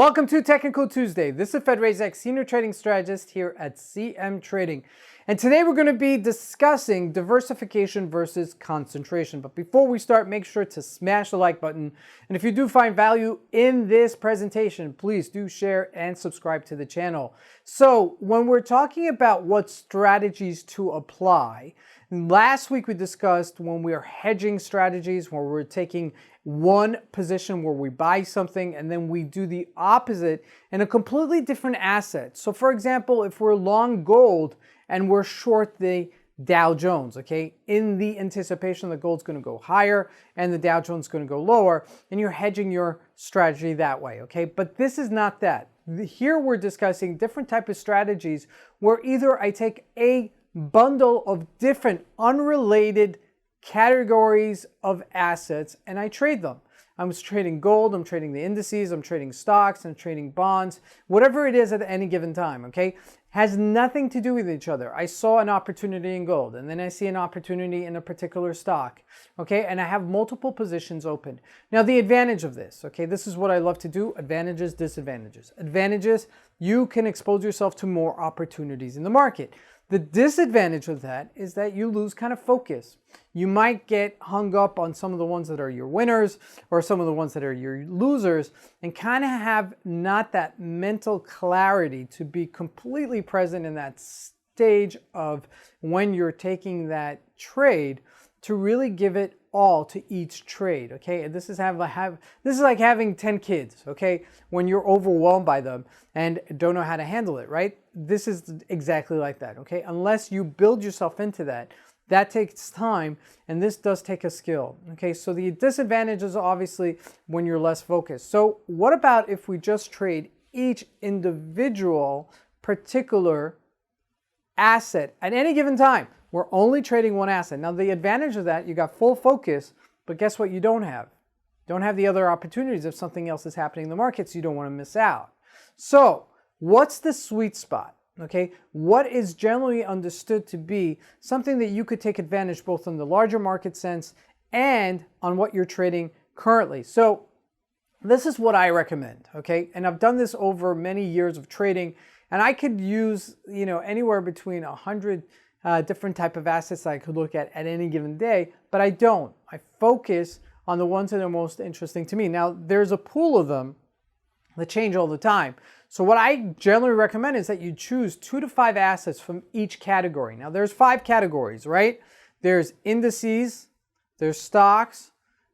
Welcome to Technical Tuesday. This is Fred Razak, Senior Trading Strategist here at CMTrading. And today we're going to be discussing diversification versus concentration. But before we start, make sure to smash the like button. And if you do find value in this presentation, please do share and subscribe to the channel. So when we're talking about what strategies to apply, last week we discussed when we are hedging strategies, where we're taking one position where we buy something and then we do the opposite in a completely different asset. So for example, if we're long gold and we're short the Dow Jones, okay, in the anticipation that gold's going to go higher and the Dow Jones is going to go lower, and you're hedging your strategy that way, okay? But this is not that. Here we're discussing different type of strategies where either I take a bundle of different unrelated categories of assets and I trade them. I'm trading gold, I'm trading the indices, I'm trading stocks, I'm trading bonds, whatever it is at any given time, okay? Has nothing to do with each other. I saw an opportunity in gold and then I see an opportunity in a particular stock, okay? And I have multiple positions open. Now the advantage of this, okay, this is what I love to do, advantages, disadvantages. Advantages, you can expose yourself to more opportunities in the market. The disadvantage of that is that you lose kind of focus. You might get hung up on some of the ones that are your winners or some of the ones that are your losers and kind of have not that mental clarity to be completely present in that stage of when you're taking that trade to really give it all to each trade, okay? And this is like having 10 kids, okay? When you're overwhelmed by them and don't know how to handle it, right? This is exactly like that, okay? Unless you build yourself into that, that takes time, and this does take a skill, okay? So the disadvantage is obviously when you're less focused. So what about if we just trade each individual particular asset at any given time? We're only trading one asset. Now, the advantage of that, you got full focus, but guess what you don't have? You don't have the other opportunities if something else is happening in the markets you don't want to miss out. So, what's the sweet spot? Okay, what is generally understood to be something that you could take advantage both on the larger market sense and on what you're trading currently? So, this is what I recommend, okay? And I've done this over many years of trading, and I could use, anywhere between 100 different type of assets that I could look at any given day, but I don't. I focus on the ones that are most interesting to me. Now, there's a pool of them that change all the time. So what I generally recommend is that you choose 2 to 5 assets from each category. Now, there's 5 categories, right? There's indices, there's stocks,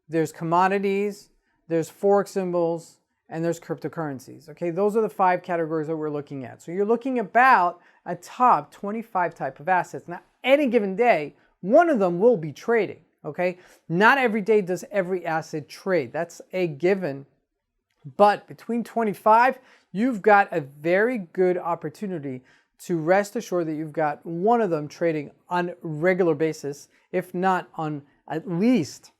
there's commodities, there's Forex symbols, and there's cryptocurrencies, okay? Those are the 5 categories that we're looking at. So you're looking about a top 25 type of assets. Now, any given day, one of them will be trading, okay? Not every day does every asset trade. That's a given. But between 25, you've got a very good opportunity to rest assured that you've got one of them trading on a regular basis, if not on at least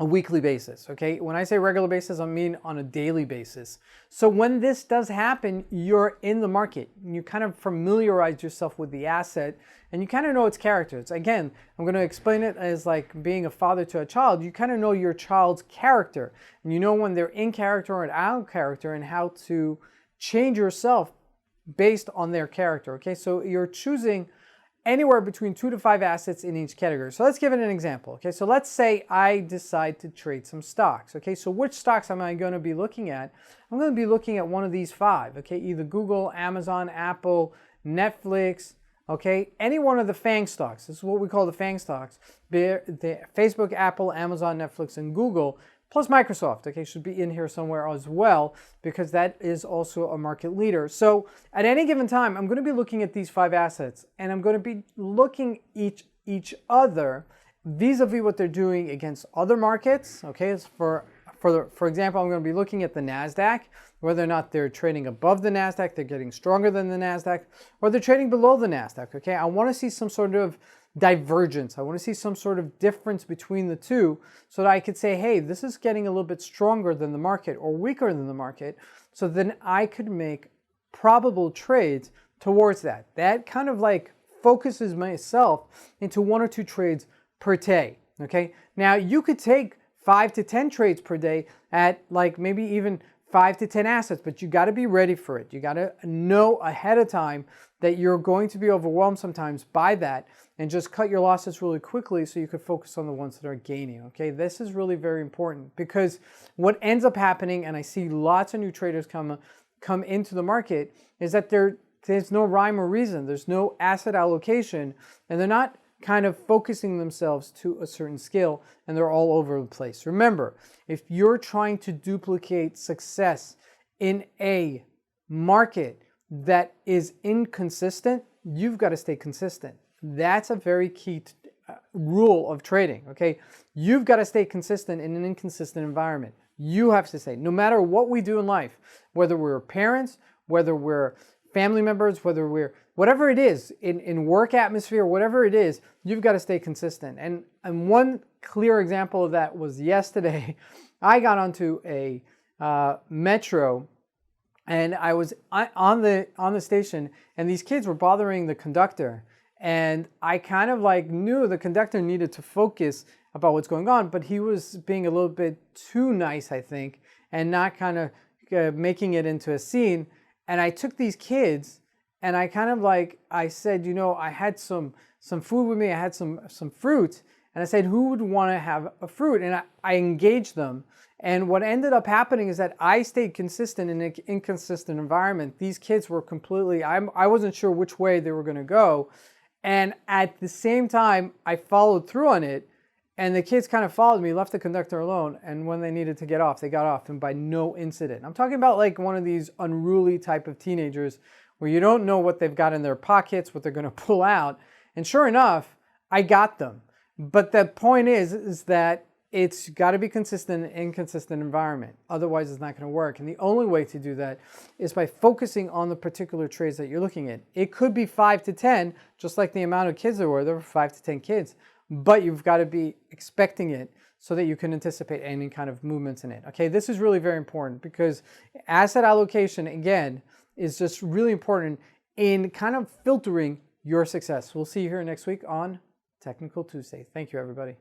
a weekly basis, okay? When I say regular basis, I mean on a daily basis. So when this does happen, you're in the market. You kind of familiarize yourself with the asset and you kind of know its character. Again, I'm going to explain it as like being a father to a child. You kind of know your child's character and you know when they're in character or out of character and how to change yourself based on their character, okay? So you're choosing anywhere between 2 to 5 assets in each category. So let's give it an example. Okay, so let's say I decide to trade some stocks. Okay, so which stocks am I going to be looking at? I'm going to be looking at one of these 5. Okay, either Google, Amazon, Apple, Netflix. Okay, any one of the FANG stocks. This is what we call the FANG stocks. The Facebook, Apple, Amazon, Netflix, and Google. Plus Microsoft, okay, should be in here somewhere as well because that is also a market leader. So at any given time, I'm going to be looking at these 5 assets and I'm going to be looking each other vis-a-vis what they're doing against other markets, okay? For example, I'm going to be looking at the NASDAQ, whether or not they're trading above the NASDAQ, they're getting stronger than the NASDAQ, or they're trading below the NASDAQ, okay? I want to see some sort of divergence. I want to see some sort of difference between the two so that I could say, hey, this is getting a little bit stronger than the market or weaker than the market. So then I could make probable trades towards that. That kind of like focuses myself into 1 or 2 trades per day. Okay. Now you could take 5 to 10 trades per day at like maybe even 5 to 10 assets, but you got to be ready for it. You got to know ahead of time that you're going to be overwhelmed sometimes by that, and just cut your losses really quickly so you could focus on the ones that are gaining, okay? This is really very important, because what ends up happening, and I see lots of new traders come into the market, is that there's no rhyme or reason. There's no asset allocation, and they're not kind of focusing themselves to a certain skill, and they're all over the place. Remember, if you're trying to duplicate success in a market that is inconsistent, you've got to stay consistent. That's a very key rule of trading, okay? You've got to stay consistent in an inconsistent environment. You have to stay, no matter what we do in life, whether we're parents, whether we're family members, whatever it is, in work atmosphere, whatever it is, you've got to stay consistent. And one clear example of that was yesterday. I got onto a metro, and I was on the station, and these kids were bothering the conductor. And I kind of like knew the conductor needed to focus about what's going on, but he was being a little bit too nice, I think, and not kind of making it into a scene. And I took these kids, and I kind of like, I said, you know, I had some food with me, I had some fruit, and I said, who would want to have a fruit? And I engaged them. And what ended up happening is that I stayed consistent in an inconsistent environment. These kids were completely, I wasn't sure which way they were going to go. And at the same time, I followed through on it, and the kids kind of followed me, left the conductor alone, and when they needed to get off, they got off, and by no incident. I'm talking about like one of these unruly type of teenagers where you don't know what they've got in their pockets, what they're going to pull out. And sure enough, I got them. But the point is that it's got to be consistent in an inconsistent environment. Otherwise, it's not going to work. And the only way to do that is by focusing on the particular trades that you're looking at. It could be 5 to 10, just like the amount of kids there were 5 to 10 kids. But you've got to be expecting it so that you can anticipate any kind of movements in it. Okay, this is really very important, because asset allocation, again, is just really important in kind of filtering your success. We'll see you here next week on Technical Tuesday. Thank you, everybody.